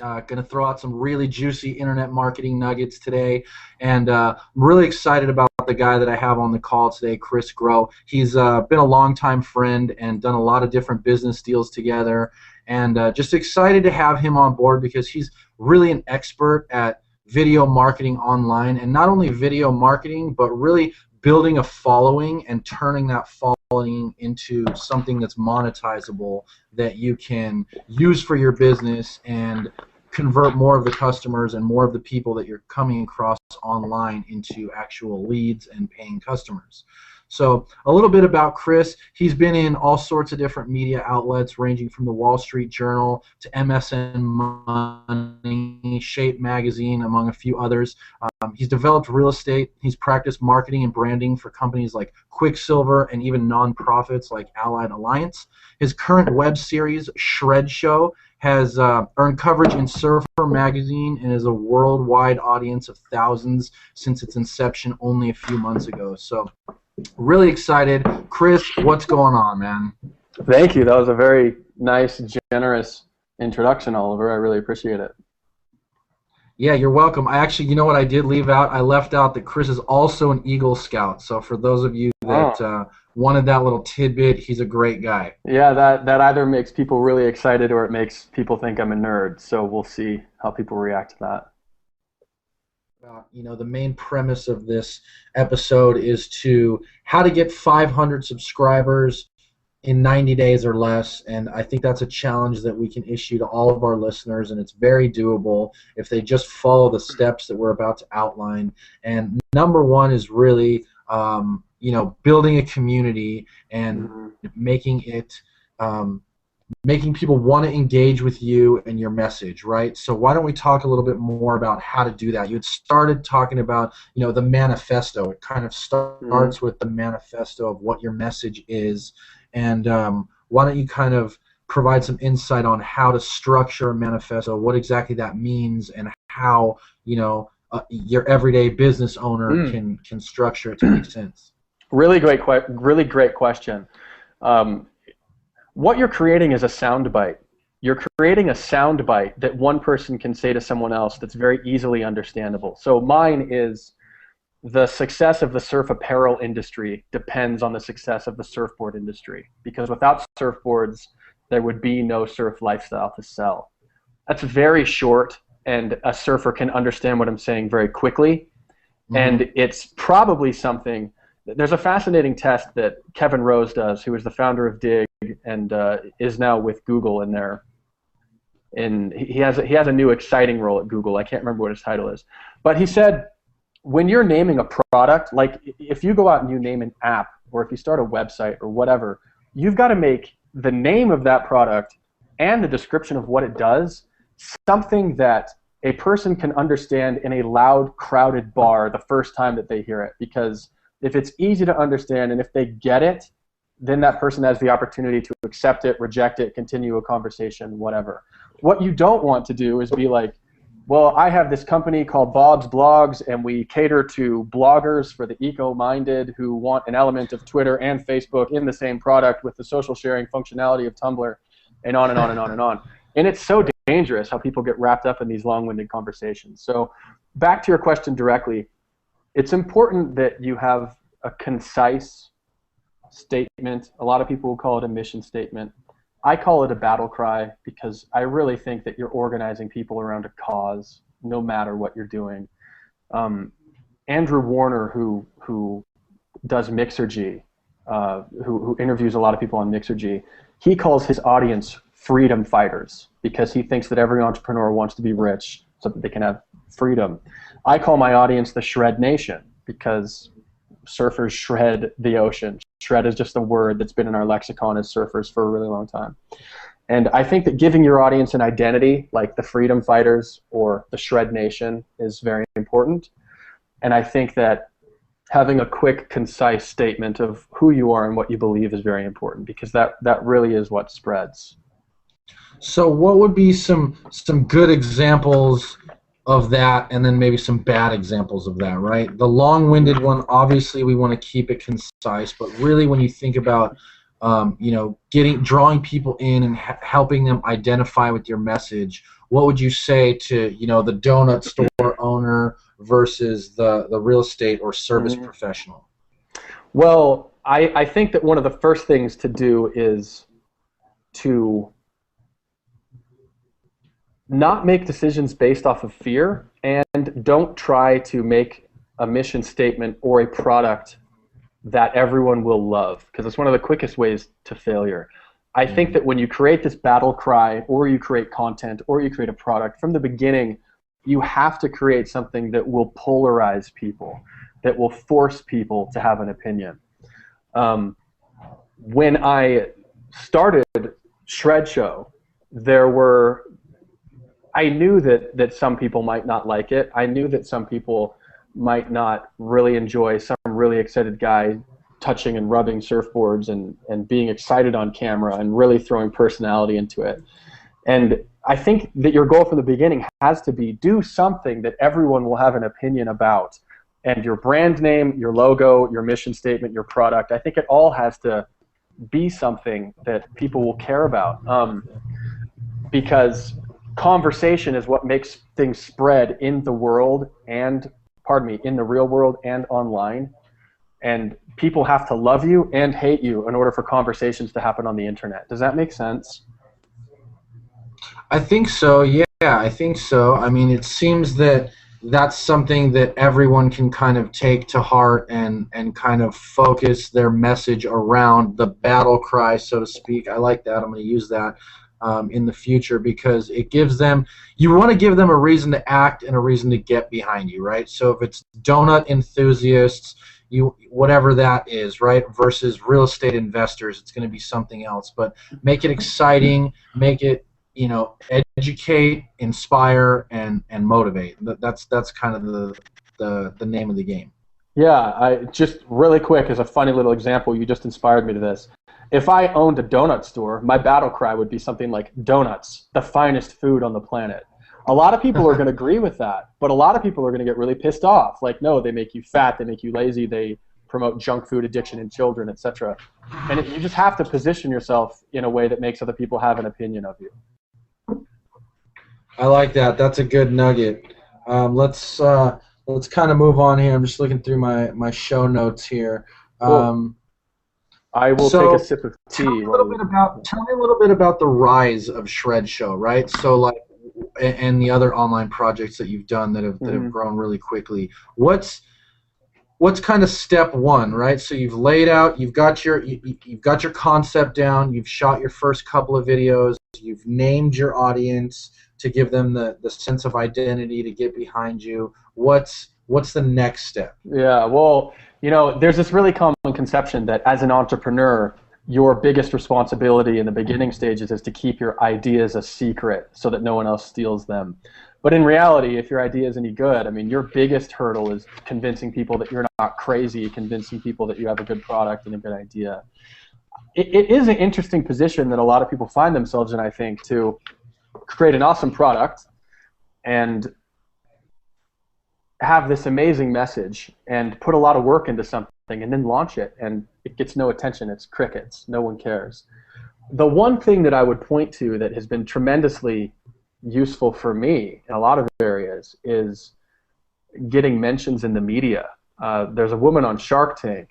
Going to throw out some really juicy internet marketing nuggets today, and I'm really excited about the guy that I have on the call today, Chris Grow. He's been a longtime friend and done a lot of different business deals together, and just excited to have him on board because he's really an expert at video marketing online, and not only video marketing, but really building a following and turning that following into something that's monetizable that you can use for your business and convert more of the customers and more of the people that you're coming across online into actual leads and paying customers. So a little bit about Chris. He's been in all sorts of different media outlets ranging from the Wall Street Journal to MSN Money, Shape Magazine, among a few others. He's developed real estate. He's practiced marketing and branding for companies like Quicksilver and even nonprofits like Allied Alliance. His current web series, Shred Show, has earned coverage in Surfer Magazine and is a worldwide audience of thousands since its inception only a few months ago. So really excited. Chris, what's going on, man? Thank you. That was a very nice, generous introduction, Oliver. I really appreciate it. Yeah, you're welcome. I actually, you know what I did leave out? I left out that Chris is also an Eagle Scout. So for those of you that wanted that little tidbit, he's a great guy. Yeah, that either makes people really excited or it makes people think I'm a nerd. So we'll see how people react to that. You know, the main premise of this episode is how to get 500 subscribers in 90 days or less, and I think that's a challenge that we can issue to all of our listeners, and it's very doable if they just follow the steps that we're about to outline. And number one is really, you know, building a community and making it, making people want to engage with you and your message, right? So why don't we talk a little bit more about how to do that? You had started talking about, you know, the manifesto. It kind of starts with the manifesto of what your message is. And why don't you kind of provide some insight on how to structure a manifesto, what exactly that means, and how, you know, your everyday business owner can structure it to make sense? Really great question. What you're creating is a soundbite. You're creating a soundbite that one person can say to someone else that's very easily understandable. So mine is, the success of the surf apparel industry depends on the success of the surfboard industry, because without surfboards, there would be no surf lifestyle to sell. That's very short, and a surfer can understand what I'm saying very quickly. And it's probably something, there's a fascinating test that Kevin Rose does, who is the founder of Dig and is now with Google in there. And he has a new exciting role at Google. I can't remember what his title is. But he said, when you're naming a product, like if you go out and you name an app, or if you start a website or whatever, you've got to make the name of that product and the description of what it does something that a person can understand in a loud, crowded bar the first time that they hear it. Because if it's easy to understand and if they get it, then that person has the opportunity to accept it, reject it, continue a conversation, whatever. What you don't want to do is be like, well, I have this company called Bob's Blogs, and we cater to bloggers for the eco-minded who want an element of Twitter and Facebook in the same product with the social sharing functionality of Tumblr, and on and on and on and on. And it's so dangerous how people get wrapped up in these long-winded conversations. So back to your question directly, it's important that you have a concise statement. A lot of people will call it a mission statement. I call it a battle cry because I really think that you're organizing people around a cause, no matter what you're doing. Andrew Warner, who does Mixergy, who interviews a lot of people on Mixergy, he calls his audience freedom fighters because he thinks that every entrepreneur wants to be rich so that they can have freedom. I call my audience the Shred Nation because surfers shred the ocean. Shred is just a word that's been in our lexicon as surfers for a really long time. And I think that giving your audience an identity, like the Freedom Fighters or the Shred Nation, is very important. And I think that having a quick, concise statement of who you are and what you believe is very important, because that really is what spreads. So what would be some good examples of that, and then maybe some bad examples of that, right? The long-winded one, obviously we want to keep it concise, but really when you think about you know, drawing people in and helping them identify with your message, what would you say to, you know, the donut store owner versus the real estate or service professional? Well, I think that one of the first things to do is to not make decisions based off of fear, and don't try to make a mission statement or a product that everyone will love, because it's one of the quickest ways to failure. I think that when you create this battle cry, or you create content, or you create a product, from the beginning, you have to create something that will polarize people, that will force people to have an opinion. When I started Shred Show, I knew that some people might not like it. I knew that some people might not really enjoy some really excited guy touching and rubbing surfboards and being excited on camera and really throwing personality into it. And I think that your goal from the beginning has to be do something that everyone will have an opinion about. And your brand name, your logo, your mission statement, your product, I think it all has to be something that people will care about. Because conversation is what makes things spread in the world and, in the real world and online. And people have to love you and hate you in order for conversations to happen on the internet. Does that make sense? I think so, yeah, I think so. I mean, it seems that that's something that everyone can kind of take to heart and kind of focus their message around the battle cry, so to speak. I like that. I'm going to use that in the future, because it gives them, you want to give them a reason to act and a reason to get behind you, right? So if it's donut enthusiasts, whatever that is, right, versus real estate investors, it's going to be something else. But make it exciting, make it, you know, educate, inspire, and motivate. That's kind of the name of the game. Yeah, I just really quick, as a funny little example, you just inspired me to this. If I owned a donut store, my battle cry would be something like donuts, the finest food on the planet. A lot of people are going to agree with that, but a lot of people are going to get really pissed off. Like, no, they make you fat, they make you lazy, they promote junk food addiction in children, etc. And you just have to position yourself in a way that makes other people have an opinion of you. I like that. That's a good nugget. Let's kind of move on here. I'm just looking through my show notes here. Cool. I will take a sip of tea. Tell me a little bit about the rise of Shred Show, right? So, like, and the other online projects that you've done that have grown really quickly. What's kind of step one, right? So you've laid out, you've got your concept down, you've shot your first couple of videos, you've named your audience to give them the sense of identity to get behind you. What's the next step? Yeah, well, you know, there's this really common conception that as an entrepreneur, your biggest responsibility in the beginning stages is to keep your ideas a secret so that no one else steals them. But in reality, if your idea is any good, I mean, your biggest hurdle is convincing people that you're not crazy, convincing people that you have a good product and a good idea. It is an interesting position that a lot of people find themselves in, I think, to create an awesome product and have this amazing message and put a lot of work into something and then launch it, and it gets no attention. It's crickets. No one cares. The one thing that I would point to that has been tremendously useful for me in a lot of areas is getting mentions in the media. There's a woman on Shark Tank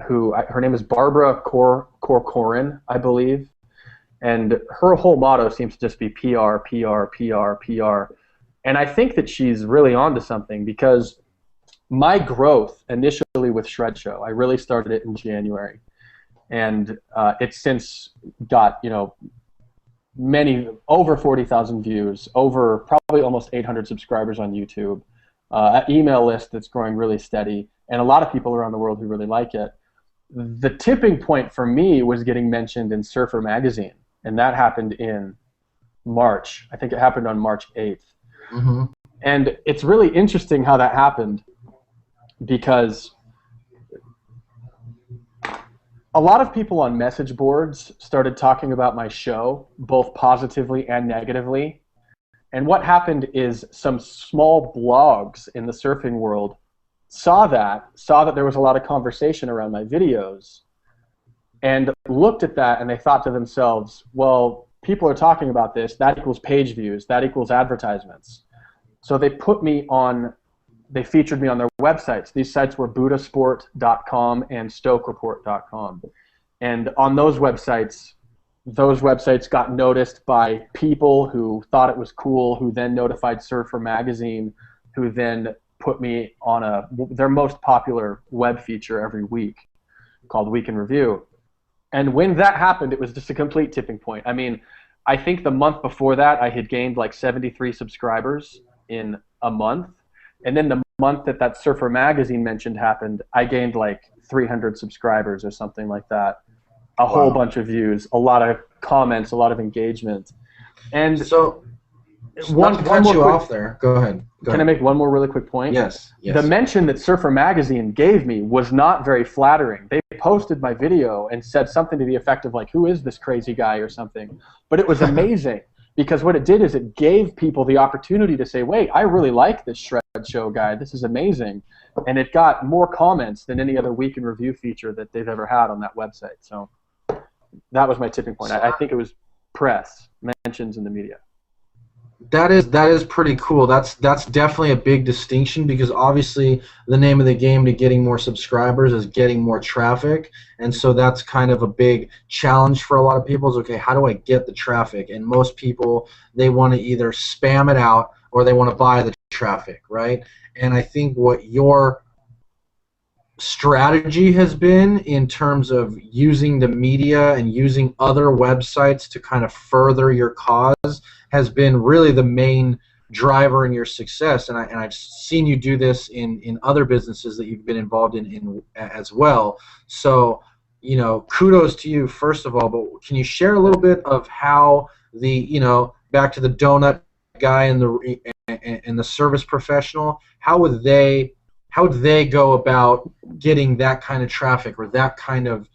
who, her name is Barbara Corcoran, I believe, and her whole motto seems to just be PR, PR, PR, PR. And I think that she's really onto something, because my growth initially with Shred Show, I really started it in January, and it's since got, you know, over 40,000 views, over probably almost 800 subscribers on YouTube, an email list that's growing really steady, and a lot of people around the world who really like it. The tipping point for me was getting mentioned in Surfer Magazine, and that happened in March. I think it happened on March 8th. Mm-hmm. And it's really interesting how that happened, because a lot of people on message boards started talking about my show, both positively and negatively. And what happened is some small blogs in the surfing world saw that there was a lot of conversation around my videos, and looked at that and they thought to themselves, well, people are talking about this, that equals page views, that equals advertisements. So they featured me on their websites. These sites were buddhasport.com and stokereport.com. And on those websites got noticed by people who thought it was cool, who then notified Surfer Magazine, who then put me on their most popular web feature every week called Week in Review. And when that happened, it was just a complete tipping point. I mean, I think the month before that, I had gained like 73 subscribers in a month. And then the month that Surfer Magazine mentioned happened, I gained like 300 subscribers or something like that. A whole bunch of views, a lot of comments, a lot of engagement. And so, one to cut you off there. Go ahead. Can I make one more really quick point? Yes. The mention that Surfer Magazine gave me was not very flattering. They posted my video and said something to the effect of like, who is this crazy guy or something? But it was amazing because what it did is it gave people the opportunity to say, wait, I really like this Shred Show guy. This is amazing. And it got more comments than any other Week in Review feature that they've ever had on that website. So that was my tipping point. I think it was press, mentions in the media. That is pretty cool. That's definitely a big distinction because obviously the name of the game to getting more subscribers is getting more traffic, and so that's kind of a big challenge for a lot of people is, okay, how do I get the traffic? And most people, they want to either spam it out or they want to buy the traffic, right? And I think what your strategy has been in terms of using the media and using other websites to kind of further your cause has been really the main driver in your success. And I've seen you do this in other businesses that you've been involved in as well. So, you know, kudos to you first of all, but can you share a little bit of how the, you know, back to the donut guy and the service professional, how would they go about getting that kind of traffic or that kind of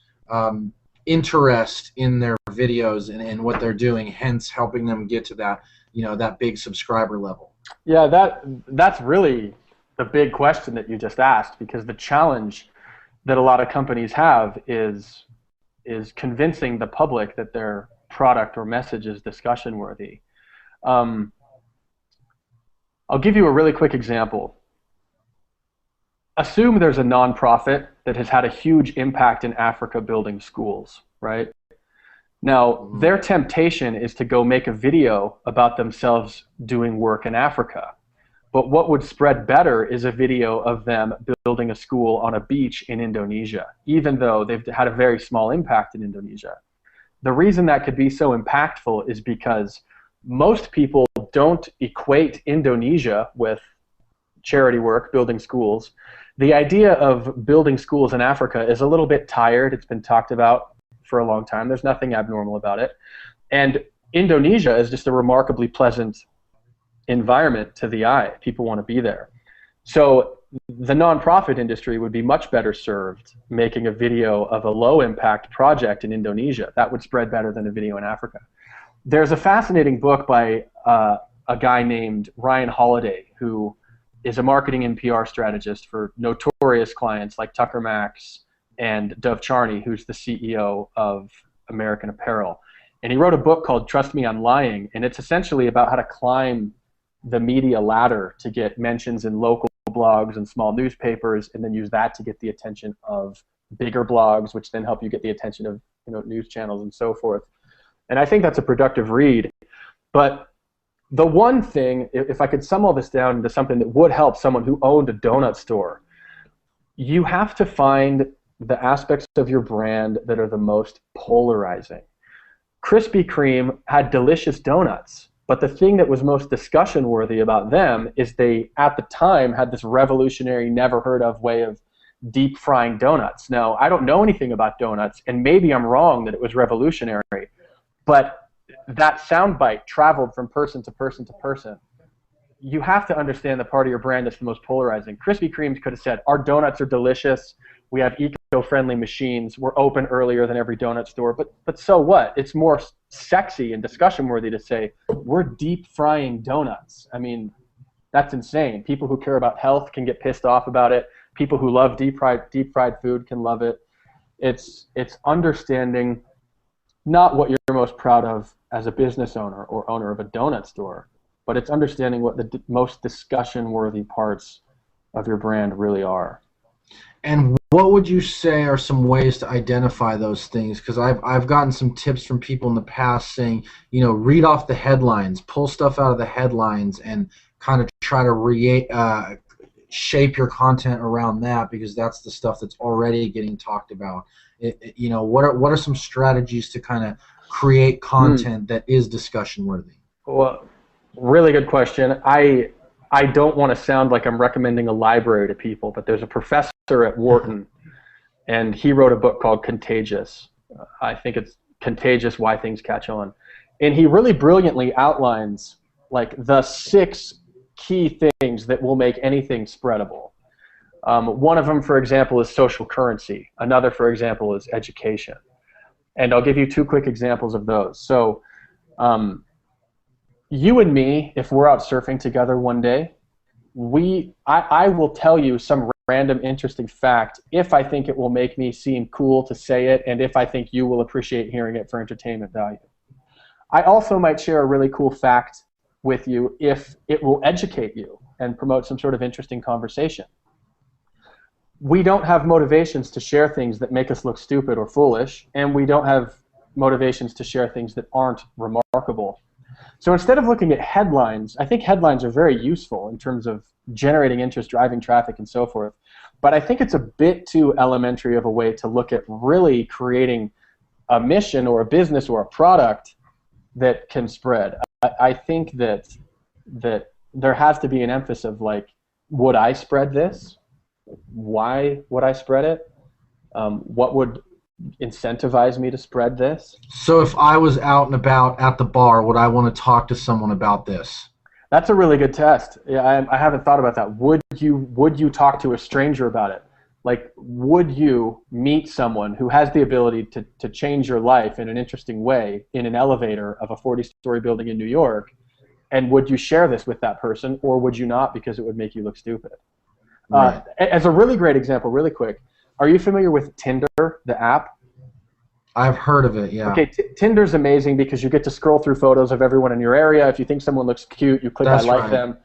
interest in their videos and what they're doing, hence helping them get to that, you know, that big subscriber level? Yeah, that's really the big question that you just asked, because the challenge that a lot of companies have is convincing the public that their product or message is discussion worthy. I'll give you a really quick example. Assume there's a nonprofit that has had a huge impact in Africa building schools, right? Now, their temptation is to go make a video about themselves doing work in Africa. But what would spread better is a video of them building a school on a beach in Indonesia, even though they've had a very small impact in Indonesia. The reason that could be so impactful is because most people don't equate Indonesia with charity work, building schools. The idea of building schools in Africa is a little bit tired. It's been talked about for a long time. There's nothing abnormal about it. And Indonesia is just a remarkably pleasant environment to the eye. People want to be there. So the nonprofit industry would be much better served making a video of a low-impact project in Indonesia. That would spread better than a video in Africa. There's a fascinating book by a guy named Ryan Holiday, who is a marketing and PR strategist for notorious clients like Tucker Max and Dov Charney, who's the CEO of American Apparel. And he wrote a book called Trust Me, I'm Lying, and it's essentially about how to climb the media ladder to get mentions in local blogs and small newspapers, and then use that to get the attention of bigger blogs, which then help you get the attention of, you know, news channels and so forth. And I think that's a productive read. But the one thing, if I could sum all this down into something that would help someone who owned a donut store, you have to find the aspects of your brand that are the most polarizing. Krispy Kreme had delicious donuts, but the thing that was most discussion worthy about them is they, at the time, had this revolutionary, never heard of way of deep frying donuts. Now, I don't know anything about donuts, and maybe I'm wrong that it was revolutionary, but that soundbite traveled from person to person to person. You have to understand the part of your brand that's the most polarizing. Krispy Kreme could have said, our donuts are delicious, we have eco-friendly machines, we're open earlier than every donut store, but so what? It's more sexy and discussion worthy to say, we're deep frying donuts. I mean, that's insane. People who care about health can get pissed off about it. People who love deep fried food can love it. It's understanding not what you're most proud of as a business owner or owner of a donut store, but it's understanding what the most discussion-worthy parts of your brand really are. And what would you say are some ways to identify those things? Because I've gotten some tips from people in the past saying, read off the headlines, pull stuff out of the headlines, and kind of try to shape your content around that, because that's the stuff that's already getting talked about. What are some strategies to kind of create content that is discussion worthy? Well, really good question. I don't want to sound like I'm recommending a library to people, but there's a professor at Wharton, and he wrote a book called Contagious. I think it's Contagious: Why Things Catch On. And he really brilliantly outlines like the 6 key things that will make anything spreadable. One of them, for example, is social currency. Another, for example, is education. And I'll give you 2 quick examples of those. So you and me, if we're out surfing together one day, I will tell you some random interesting fact if I think it will make me seem cool to say it, and if I think you will appreciate hearing it for entertainment value. I also might share a really cool fact with you if it will educate you and promote some sort of interesting conversation. We don't have motivations to share things that make us look stupid or foolish, and we don't have motivations to share things that aren't remarkable. So instead of looking at headlines, I think headlines are very useful in terms of generating interest, driving traffic, and so forth. But I think it's a bit too elementary of a way to look at really creating a mission or a business or a product that can spread. I think that there has to be an emphasis of like, would I spread this? Why would I spread it? What would incentivize me to spread this? So if I was out and about at the bar, would I want to talk to someone about this? That's a really good test. Yeah, I haven't thought about that. Would you talk to a stranger about it? Like, would you meet someone who has the ability to change your life in an interesting way in an elevator of a 40-story building in New York? And would you share this with that person, or would you not because it would make you look stupid? Right. As a really great example, really quick, are you familiar with Tinder, the app? I've heard of it, yeah. Okay, Tinder's amazing because you get to scroll through photos of everyone in your area. If you think someone looks cute, you click I like them.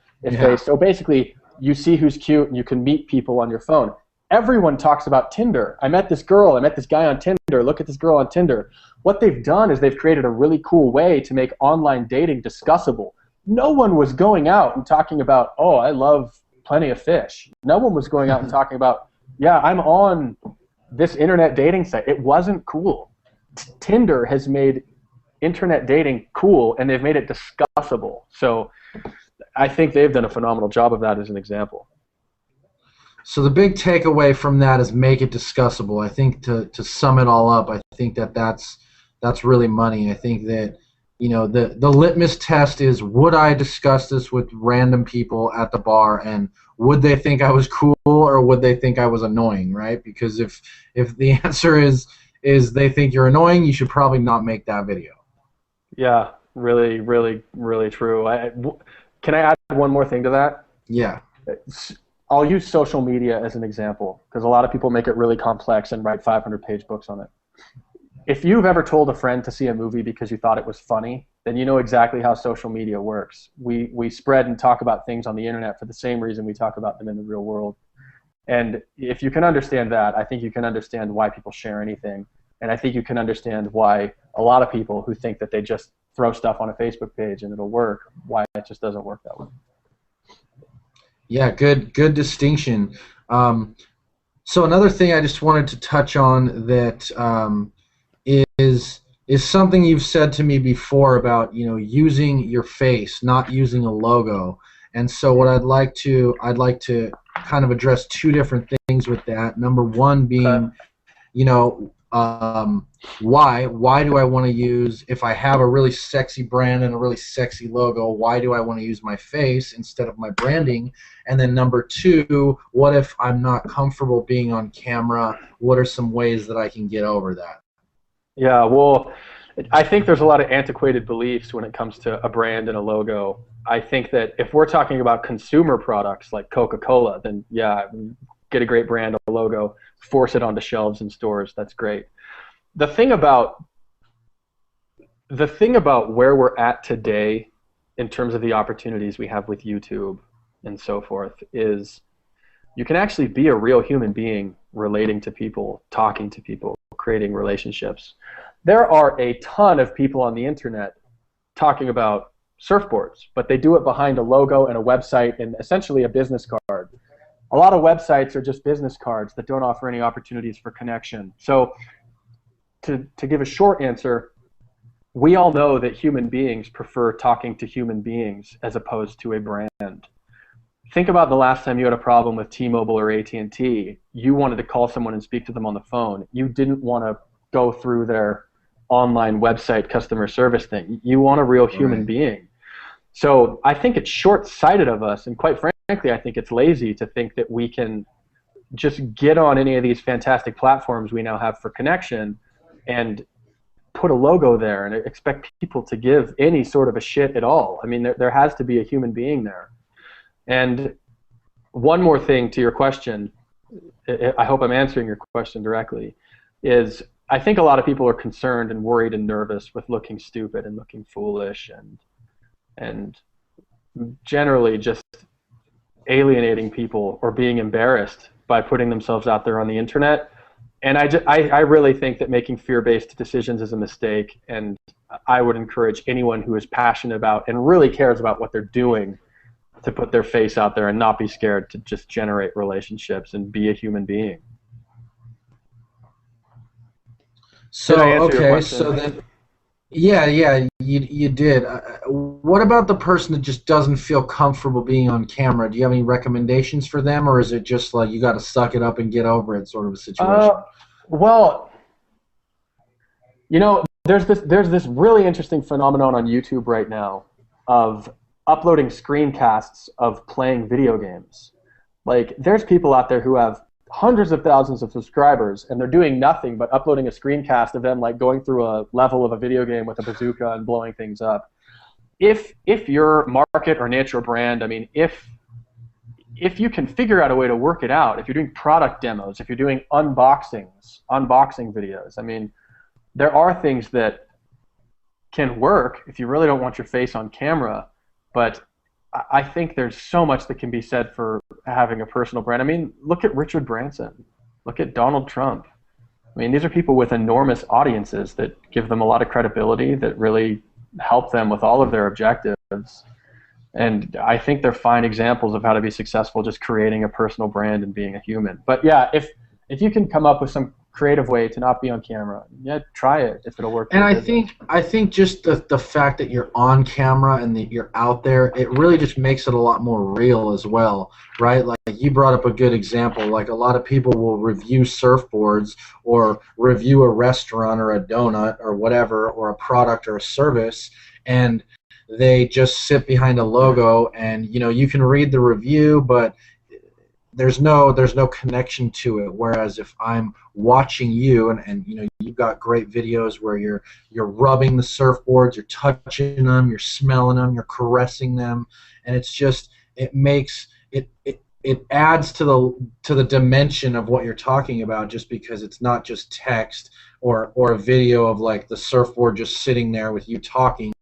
So basically, you see who's cute and you can meet people on your phone. Everyone talks about Tinder. I met this girl, I met this guy on Tinder, look at this girl on Tinder. What they've done is they've created a really cool way to make online dating discussable. No one was going out and talking about, oh, I love Plenty of Fish. No one was going out and talking about, yeah, I'm on this internet dating site. It wasn't cool. Tinder has made internet dating cool, and they've made it discussable. So I think they've done a phenomenal job of that as an example. So the big takeaway from that is make it discussable. I think to sum it all up, I think that's really money. I think that the litmus test is, would I discuss this with random people at the bar, and would they think I was cool or would they think I was annoying, right? Because if the answer is they think you're annoying, you should probably not make that video. Yeah, really, really, really true. Can I add one more thing to that? Yeah. I'll use social media as an example because a lot of people make it really complex and write 500-page books on it. If you've ever told a friend to see a movie because you thought it was funny, then you know exactly how social media works. We spread and talk about things on the internet for the same reason we talk about them in the real world. And if you can understand that, I think you can understand why people share anything. And I think you can understand why a lot of people who think that they just throw stuff on a Facebook page and it'll work, why it just doesn't work that way. Yeah, good distinction. So another thing I just wanted to touch on that is something you've said to me before about using your face, not using a logo. And so what I'd like to kind of address 2 different things with that. Number one being, why do I want to use, if I have a really sexy brand and a really sexy logo, why do I want to use my face instead of my branding? And then number 2, what if I'm not comfortable being on camera? What are some ways that I can get over that? Yeah, well, I think there's a lot of antiquated beliefs when it comes to a brand and a logo. I think that if we're talking about consumer products like Coca-Cola, then yeah, get a great brand, a logo. force it onto shelves in stores. That's great. The thing about where we're at today in terms of the opportunities we have with YouTube and so forth is you can actually be a real human being relating to people, talking to people, creating relationships. There are a ton of people on the internet talking about surfboards, but they do it behind a logo and a website and essentially a business card. A lot of websites are just business cards that don't offer any opportunities for connection. So to give a short answer, we all know that human beings prefer talking to human beings as opposed to a brand. Think about the last time you had a problem with T-Mobile or AT&T. You wanted to call someone and speak to them on the phone. You didn't want to go through their online website customer service thing. You want a real human being. So I think it's short-sighted of us, and quite frankly, I think it's lazy to think that we can just get on any of these fantastic platforms we now have for connection and put a logo there and expect people to give any sort of a shit at all. I mean, there has to be a human being there. And one more thing to your question, I hope I'm answering your question directly, is I think a lot of people are concerned and worried and nervous with looking stupid and looking foolish and generally just alienating people or being embarrassed by putting themselves out there on the internet. And I really think that making fear-based decisions is a mistake, and I would encourage anyone who is passionate about and really cares about what they're doing to put their face out there and not be scared to just generate relationships and be a human being. So, okay, so then, yeah, you did. What about the person that just doesn't feel comfortable being on camera? Do you have any recommendations for them, or is it just like you got to suck it up and get over it sort of a situation? Well, you know, there's this really interesting phenomenon on YouTube right now of uploading screencasts of playing video games. Like, there's people out there who have hundreds of thousands of subscribers, and they're doing nothing but uploading a screencast of them like going through a level of a video game with a bazooka and blowing things up. If your market or niche or brand, I mean, if you can figure out a way to work it out, if you're doing product demos, if you're doing unboxing videos, I mean, there are things that can work if you really don't want your face on camera, but I think there's so much that can be said for having a personal brand. I mean, look at Richard Branson. Look at Donald Trump. I mean, these are people with enormous audiences that give them a lot of credibility, that really help them with all of their objectives. And I think they're fine examples of how to be successful just creating a personal brand and being a human. But yeah, if you can come up with some creative way to not be on camera, yeah, try it if it'll work. And I think just the fact that you're on camera and that you're out there, it really just makes it a lot more real as well, right? Like you brought up a good example. Like a lot of people will review surfboards or review a restaurant or a donut or whatever, or a product or a service, and they just sit behind a logo, and you can read the review, but there's no connection to it. Whereas if I'm watching you and you've got great videos where you're rubbing the surfboards, you're touching them, you're smelling them, you're caressing them, and it's just it adds to the dimension of what you're talking about, just because it's not just text or a video of like the surfboard just sitting there with you talking.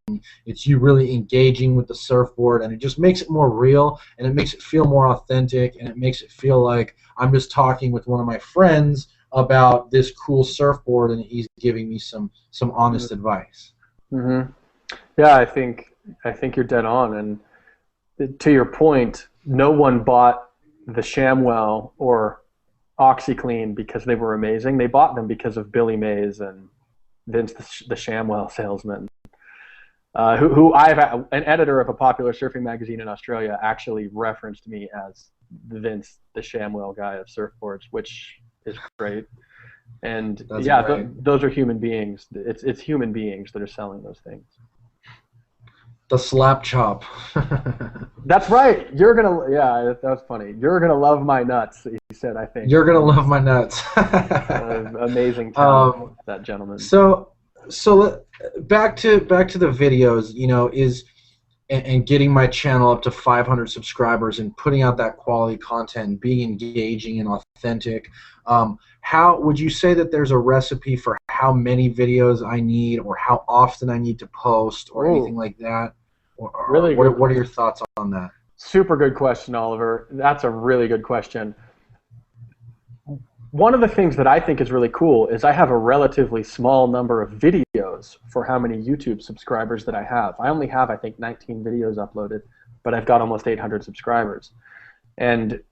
It's you really engaging with the surfboard, and it just makes it more real, and it makes it feel more authentic, and it makes it feel like I'm just talking with one of my friends about this cool surfboard, and he's giving me some honest advice. Mm-hmm. Yeah, I think you're dead on, and to your point, no one bought the ShamWell or OxyClean because they were amazing. They bought them because of Billy Mays and Vince the ShamWell salesman. Who an editor of a popular surfing magazine in Australia actually referenced me as Vince the ShamWell guy of surfboards, which is great. And that's great. Those are human beings. It's human beings that are selling those things. The slap chop. That's right. That was funny. You're gonna love my nuts, he said, I think. You're gonna love my nuts. Amazing talent, that gentleman. So back to the videos, and getting my channel up to 500 subscribers and putting out that quality content and being engaging and authentic. How would you say that there's a recipe for how many videos I need, or how often I need to post, or anything like that? Or Really good. What are your thoughts on that? Super good question, Oliver. That's a really good question. One of the things that I think is really cool is I have a relatively small number of videos for how many YouTube subscribers that I have. I only have, I think, 19 videos uploaded, but I've got almost 800 subscribers. And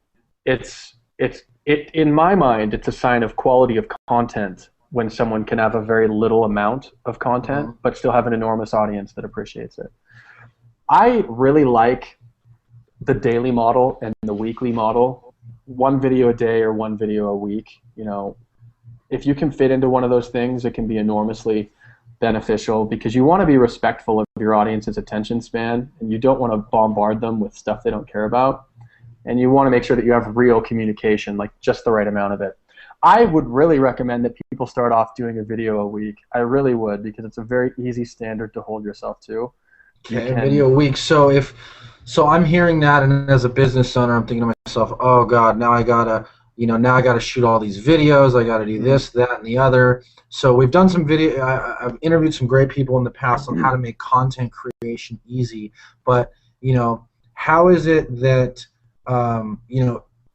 in my mind, it's a sign of quality of content when someone can have a very little amount of content, but still have an enormous audience that appreciates it. I really like the daily model and the weekly model. One video a day or one video a week. You know, if you can fit into one of those things, it can be enormously beneficial, because you want to be respectful of your audience's attention span, and you don't want to bombard them with stuff they don't care about. And you want to make sure that you have real communication, like just the right amount of it. I would really recommend that people start off doing a video a week. I really would, because it's a very easy standard to hold yourself to. Okay, a video a week. So I'm hearing that, and as a business owner, I'm thinking to myself, oh God, now I gotta shoot all these videos. I gotta do this, that, and the other. So we've done some video. I've interviewed some great people in the past on how to make content creation easy. But how is it that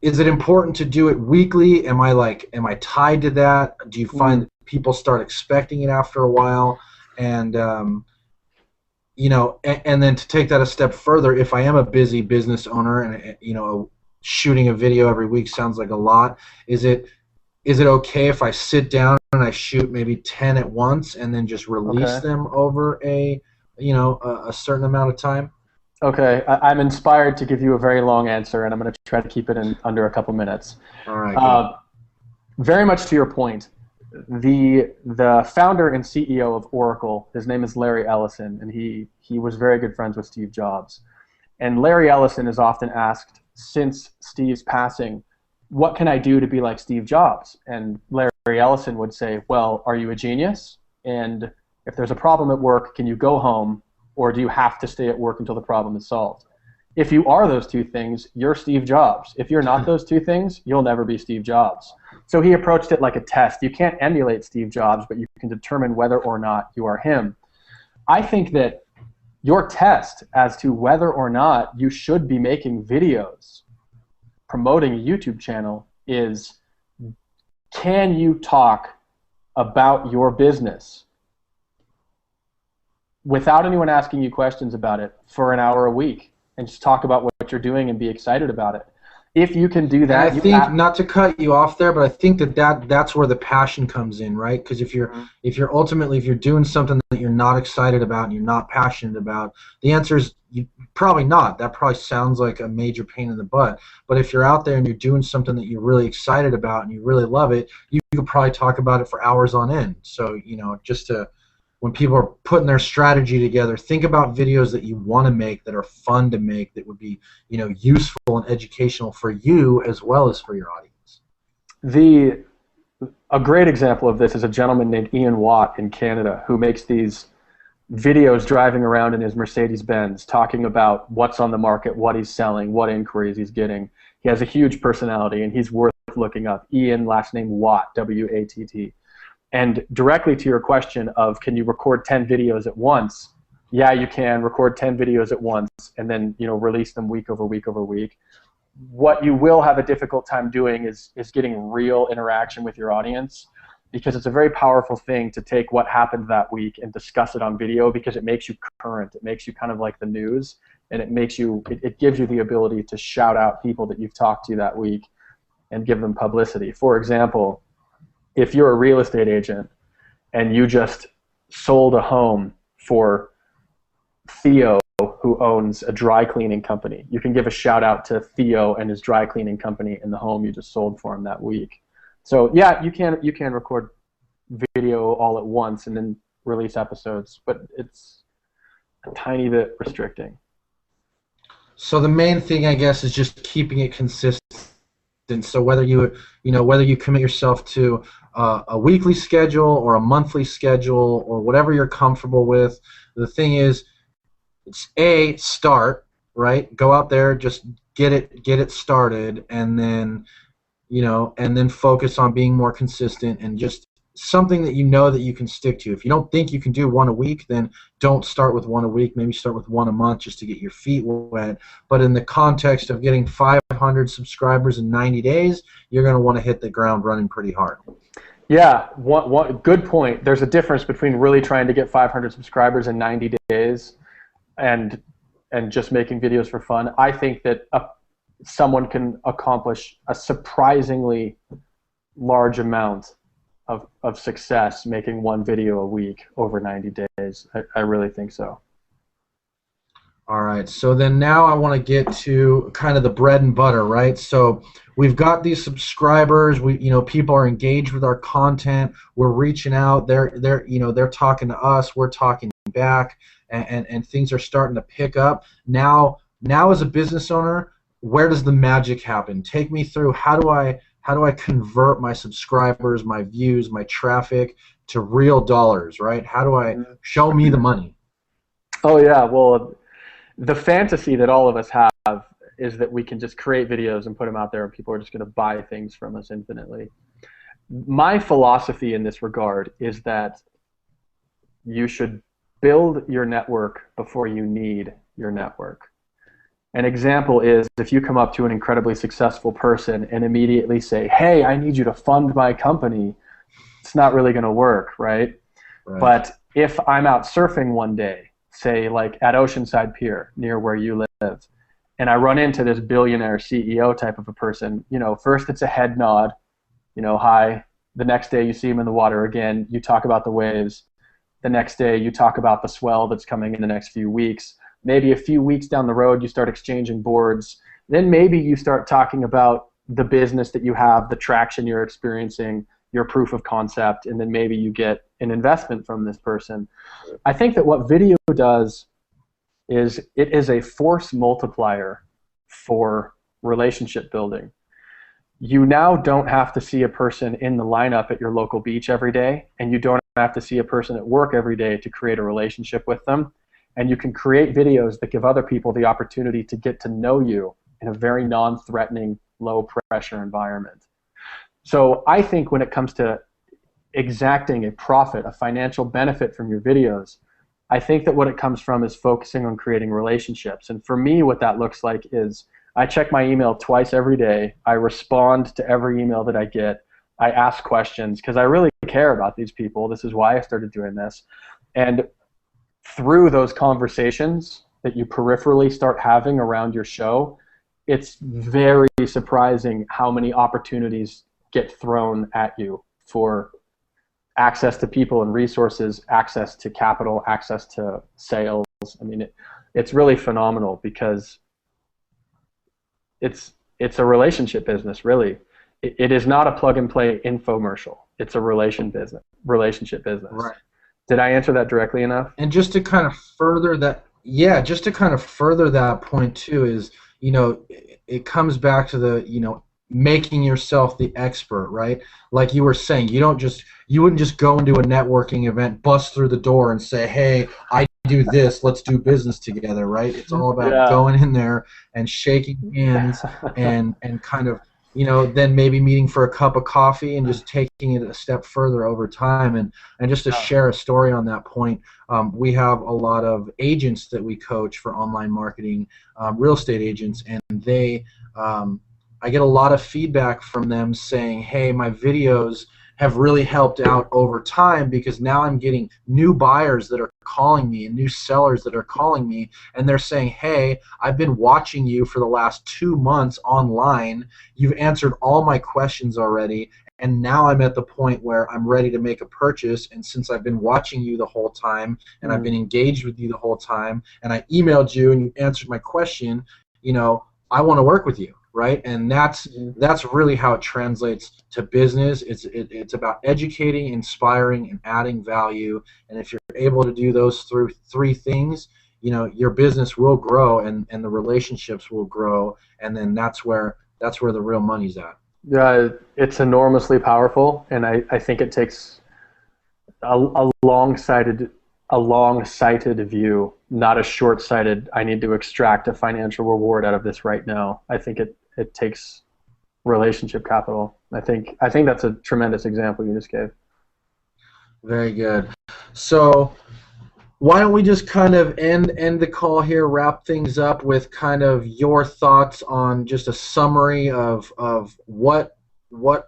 is it important to do it weekly? Am I tied to that? Do you find that people start expecting it after a while? And and then to take that a step further, if I am a busy business owner and shooting a video every week sounds like a lot, is it okay if I sit down and I shoot maybe 10 at once and then just release them over a certain amount of time? Okay, I'm inspired to give you a very long answer, and I'm going to try to keep it in under a couple minutes. All right. Very much to your point, the founder and CEO of Oracle, his name is Larry Ellison, and he was very good friends with Steve Jobs. And Larry Ellison is often asked, since Steve's passing, what can I do to be like Steve Jobs? And Larry Ellison would say, well, are you a genius? And if there's a problem at work, can you go home? Or do you have to stay at work until the problem is solved? If you are those two things, you're Steve Jobs. If you're not those two things, you'll never be Steve Jobs. So he approached it like a test. You can't emulate Steve Jobs, but you can determine whether or not you are him. I think that your test as to whether or not you should be making videos, promoting a YouTube channel, is, can you talk about your business without anyone asking you questions about it for an hour a week, and just talk about what you're doing and be excited about it? If you can do that, I think, not to cut you off there, but I think that's where the passion comes in, right? Because if you're doing something that you're not excited about and you're not passionate about, the answer is probably not. That probably sounds like a major pain in the butt. But if you're out there and you're doing something that you're really excited about and you really love it, you could probably talk about it for hours on end. So when people are putting their strategy together, think about videos that you want to make, that are fun to make, that would be useful and educational for you as well as for your audience. A great example of this is a gentleman named Ian Watt in Canada, who makes these videos driving around in his Mercedes-Benz talking about what's on the market, what he's selling, what inquiries he's getting. He has a huge personality, and he's worth looking up. Ian, last name Watt, W-A-T-T. And directly to your question of, can you record 10 videos at once? Yeah, you can record 10 videos at once and then release them week over week over week. What you will have a difficult time doing is getting real interaction with your audience, because it's a very powerful thing to take what happened that week and discuss it on video, because it makes you current. It makes you kind of like the news, and it gives you the ability to shout out people that you've talked to that week and give them publicity. For example, if you're a real estate agent and you just sold a home for Theo, who owns a dry cleaning company, you can give a shout out to Theo and his dry cleaning company in the home you just sold for him that week. So yeah, you can record video all at once and then release episodes, but it's a tiny bit restricting. So the main thing, I guess, is just keeping it consistent. So whether you commit yourself to a weekly schedule or a monthly schedule or whatever you're comfortable with, the thing is, it's start, right? Go out there, just get it started, and then and then focus on being more consistent and just something that you know that you can stick to. If you don't think you can do one a week, then don't start with one a week. Maybe start with one a month just to get your feet wet. But in the context of getting 500 subscribers in 90 days, you're going to want to hit the ground running pretty hard. Yeah, one good point. There's a difference between really trying to get 500 subscribers in 90 days and just making videos for fun. I think that someone can accomplish a surprisingly large amount of success making one video a week over 90 days. I really think so. All right, so then now I want to get to kind of the bread and butter, right? So we've got these subscribers. People are engaged with our content. We're reaching out. They're talking to us. We're talking back, and things are starting to pick up. Now as a business owner, where does the magic happen? Take me through. How do I convert my subscribers, my views, my traffic to real dollars, right? How do I show me the money? Oh yeah, well, the fantasy that all of us have is that we can just create videos and put them out there and people are just going to buy things from us infinitely. My philosophy in this regard is that you should build your network before you need your network. An example is if you come up to an incredibly successful person and immediately say, hey, I need you to fund my company, it's not really going to work, right? But if I'm out surfing one day, say like at Oceanside Pier near where you live, and I run into this billionaire CEO type of a person, first it's a head nod, hi. The next day you see him in the water again, you talk about the waves. The next day you talk about the swell that's coming in the next few weeks. Maybe a few weeks down the road you start exchanging boards. Then maybe you start talking about the business that you have, the traction you're experiencing, your proof of concept, and then maybe you get an investment from this person. I think that what video does is it is a force multiplier for relationship building. You now don't have to see a person in the lineup at your local beach every day, and you don't have to see a person at work every day to create a relationship with them. And you can create videos that give other people the opportunity to get to know you in a very non-threatening, low-pressure environment. So I think when it comes to exacting a profit, a financial benefit from your videos, I think that what it comes from is focusing on creating relationships. And for me, what that looks like is I check my email twice every day. I respond to every email that I get. I ask questions because I really care about these people. This is why I started doing this. And through those conversations that you peripherally start having around your show, it's very surprising how many opportunities get thrown at you for access to people and resources, access to capital, access to sales. I mean, it's really phenomenal because it's a relationship business, really. It is not a plug-and-play infomercial. It's a relationship business. Right. Did I answer that directly enough? And just to kind of further that, point too is, it comes back to the, making yourself the expert, right? Like you were saying, you wouldn't just go into a networking event, bust through the door and say, hey, I do this, let's do business together, right? It's all about going in there and shaking hands and kind of, then maybe meeting for a cup of coffee and just taking it a step further over time. And just to share a story on that point, we have a lot of agents that we coach for online marketing, real estate agents, and I get a lot of feedback from them saying, hey, my videos have really helped out over time because now I'm getting new buyers that are calling me and new sellers that are calling me, and they're saying, hey, I've been watching you for the last 2 months online. You've answered all my questions already, and now I'm at the point where I'm ready to make a purchase, and since I've been watching you the whole time and I've been engaged with you the whole time and I emailed you and you answered my question, I want to work with you. Right, and that's really how it translates to business. It's about educating, inspiring, and adding value. And if you're able to do those three things, your business will grow and the relationships will grow. And then that's where the real money's at. Yeah, it's enormously powerful, and I think it takes a long-sighted view, not a short-sighted, I need to extract a financial reward out of this right now. I think it takes relationship capital. I think that's a tremendous example you just gave. Very good. So why don't we just kind of end the call here, wrap things up with kind of your thoughts on just a summary of what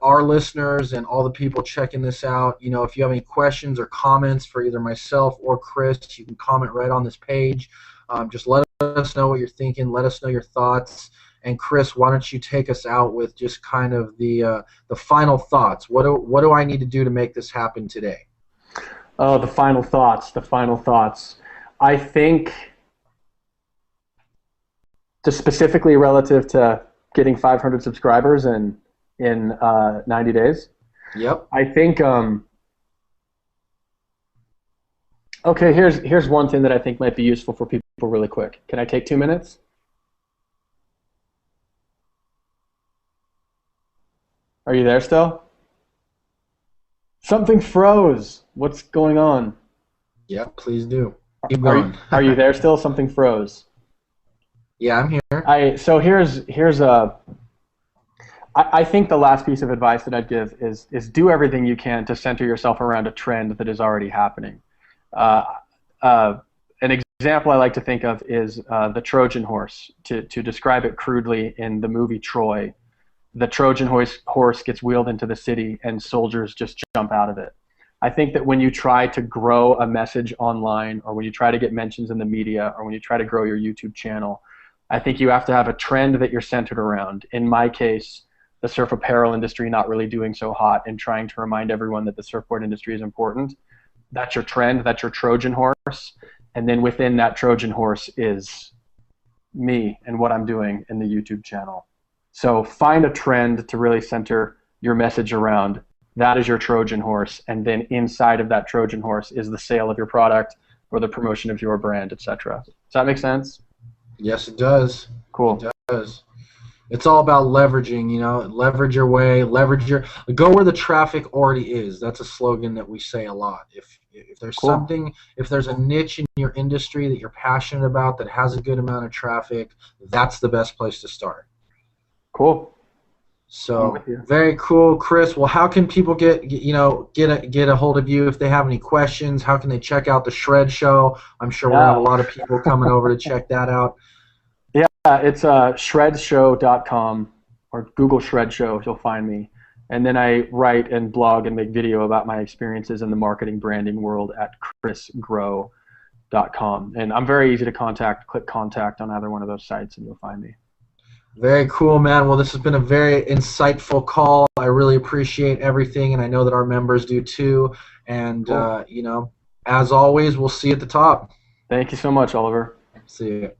our listeners and all the people checking this out, if you have any questions or comments for either myself or Chris, you can comment right on this page. Just let us know what you're thinking. Let us know your thoughts. And Chris, why don't you take us out with just kind of the final thoughts? What do I need to do to make this happen today? Oh, the final thoughts. I think, just specifically relative to getting 500 subscribers in 90 days. Yep. I think. Okay, here's one thing that I think might be useful for people really quick. Can I take 2 minutes? Are you there still? Something froze. What's going on? Yep, please do. Keep going. Are you there still? Something froze. Yeah, I'm here. So here's I think the last piece of advice that I'd give is do everything you can to center yourself around a trend that is already happening. An example I like to think of is the Trojan horse. To describe it crudely, in the movie Troy, the Trojan horse gets wheeled into the city and soldiers just jump out of it. I think that when you try to grow a message online, or when you try to get mentions in the media, or when you try to grow your YouTube channel, I think you have to have a trend that you're centered around. In my case, the surf apparel industry not really doing so hot, and trying to remind everyone that the surfboard industry is important. That's your trend, that's your Trojan horse. And then within that Trojan horse is me and what I'm doing in the YouTube channel. So find a trend to really center your message around. That is your Trojan horse. And then inside of that Trojan horse is the sale of your product or the promotion of your brand, etc. Does that make sense? Yes, it does. Cool. It does. It's all about leveraging, leverage your way, go where the traffic already is. That's a slogan that we say a lot. If there's Cool. if there's a niche in your industry that you're passionate about that has a good amount of traffic, that's the best place to start. Cool. So very cool, Chris. Well, how can people get a hold of you if they have any questions? How can they check out the Shred Show? I'm sure we'll have a lot of people coming over to check that out. Yeah, it's shredshow.com or Google Shred Show. You'll find me. And then I write and blog and make video about my experiences in the marketing branding world at chrisgrow.com. And I'm very easy to contact. Click contact on either one of those sites and you'll find me. Very cool, man. Well, this has been a very insightful call. I really appreciate everything, and I know that our members do too. And, cool. As always, we'll see you at the top. Thank you so much, Oliver. See you.